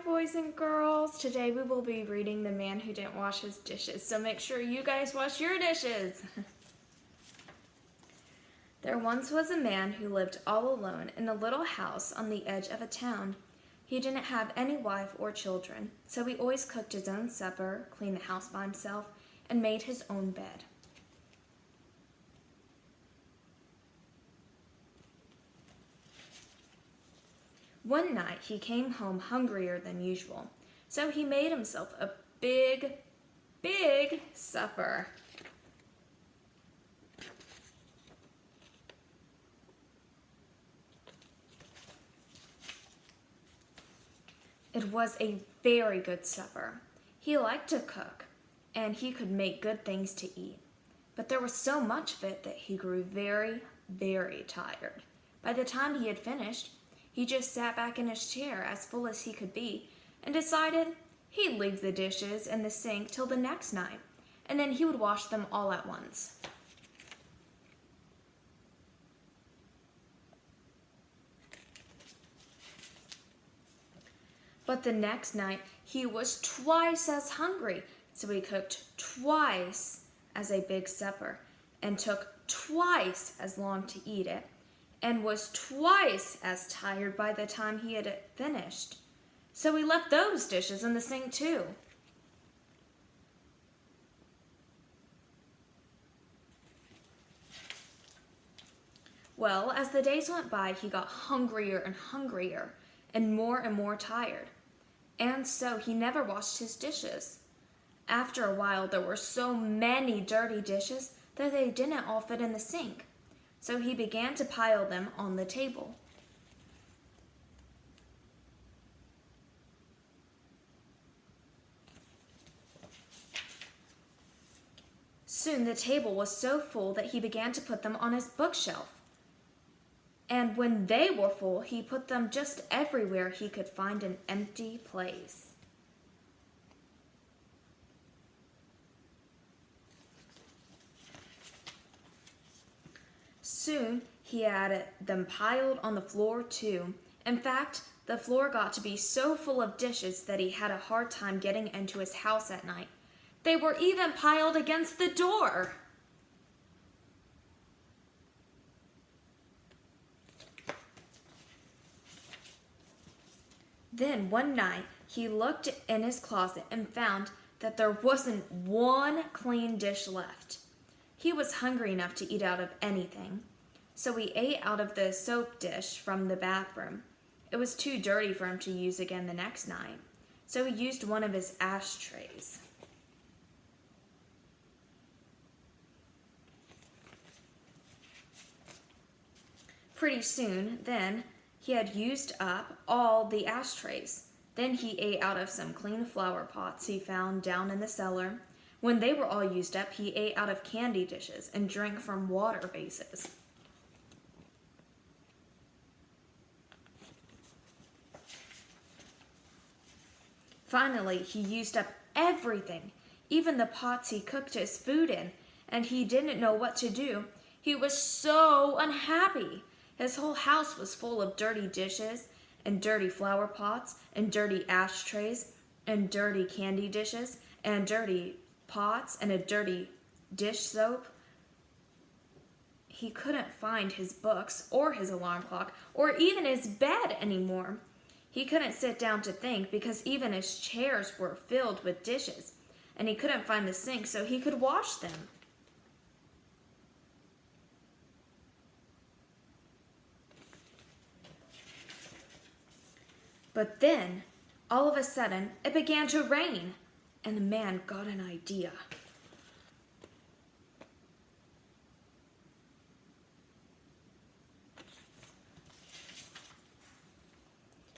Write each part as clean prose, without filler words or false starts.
boys and girls. Today we will be reading The Man Who Didn't Wash His Dishes, so make sure you guys wash your dishes. There once was a man who lived all alone in a little house on the edge of a town. He didn't have any wife or children, so he always cooked his own supper, cleaned the house by himself, and made his own bed. One night he came home hungrier than usual, so he made himself a big supper. It was a very good supper. He liked to cook, and he could make good things to eat. But there was so much of it that he grew very, very tired. By the time he had finished, he just sat back in his chair as full as he could be and decided he'd leave the dishes in the sink till the next night, and then he would wash them all at once. But the next night, he was twice as hungry, so he cooked twice as a big supper and took twice as long to eat it, and was twice as tired by the time he had it finished. So he left those dishes in the sink too. Well, as the days went by, he got hungrier and hungrier and more tired. And so he never washed his dishes. After a while, there were so many dirty dishes that they didn't all fit in the sink. So he began to pile them on the table. Soon the table was so full that he began to put them on his bookshelf. And when they were full, he put them just everywhere he could find an empty place. Soon he had them piled on the floor too. In fact, the floor got to be so full of dishes that he had a hard time getting into his house at night. They were even piled against the door. Then one night he looked in his closet and found that there wasn't one clean dish left. He was hungry enough to eat out of anything, so he ate out of the soap dish from the bathroom. It was too dirty for him to use again the next night, so he used one of his ashtrays. Pretty soon, then, he had used up all the ashtrays. Then he ate out of some clean flower pots he found down in the cellar. When they were all used up, he ate out of candy dishes and drank from water vases. Finally, he used up everything, even the pots he cooked his food in, and he didn't know what to do. He was so unhappy. His whole house was full of dirty dishes and dirty flower pots and dirty ashtrays and dirty candy dishes and dirty pots and a dirty dish soap. He couldn't find his books or his alarm clock or even his bed anymore. He couldn't sit down to think because even his chairs were filled with dishes, and he couldn't find the sink so he could wash them. But then, all of a sudden, it began to rain, and the man got an idea.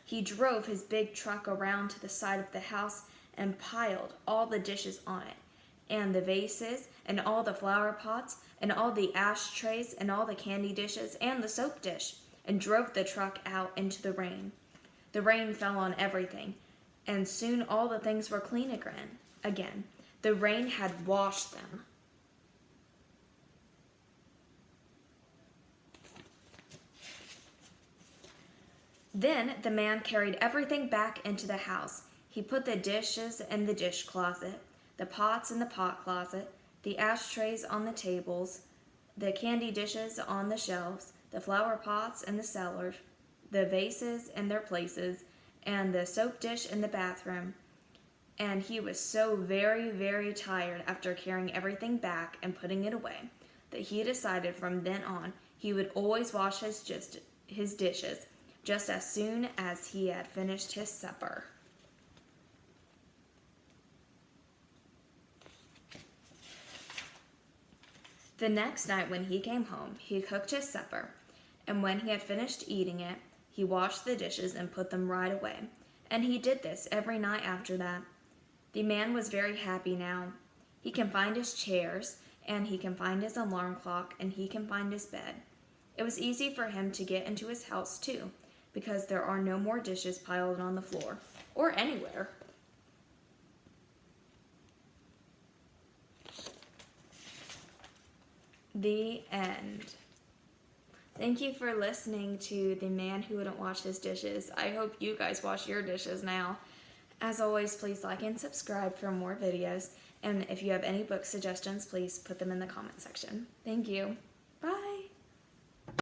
He drove his big truck around to the side of the house and piled all the dishes on it, and the vases, and all the flower pots, and all the ashtrays, and all the candy dishes, and the soap dish, and drove the truck out into the rain. The rain fell on everything, and soon all the things were clean again. The rain had washed them. Then the man carried everything back into the house. He put the dishes in the dish closet, the pots in the pot closet, the ashtrays on the tables, the candy dishes on the shelves, the flower pots in the cellar, the vases in their places, and the soap dish in the bathroom. And he was so very, very tired after carrying everything back and putting it away that he decided from then on he would always wash his dishes just as soon as he had finished his supper. The next night when he came home, he cooked his supper, and when he had finished eating it, he washed the dishes and put them right away. And he did this every night after that. The man was very happy now. He can find his chairs, and he can find his alarm clock, and he can find his bed. It was easy for him to get into his house, too, because there are no more dishes piled on the floor, or anywhere. The end. Thank you for listening to The Man Who Wouldn't Wash His Dishes. I hope you guys wash your dishes now. As always, please like and subscribe for more videos. And if you have any book suggestions, please put them in the comment section. Thank you.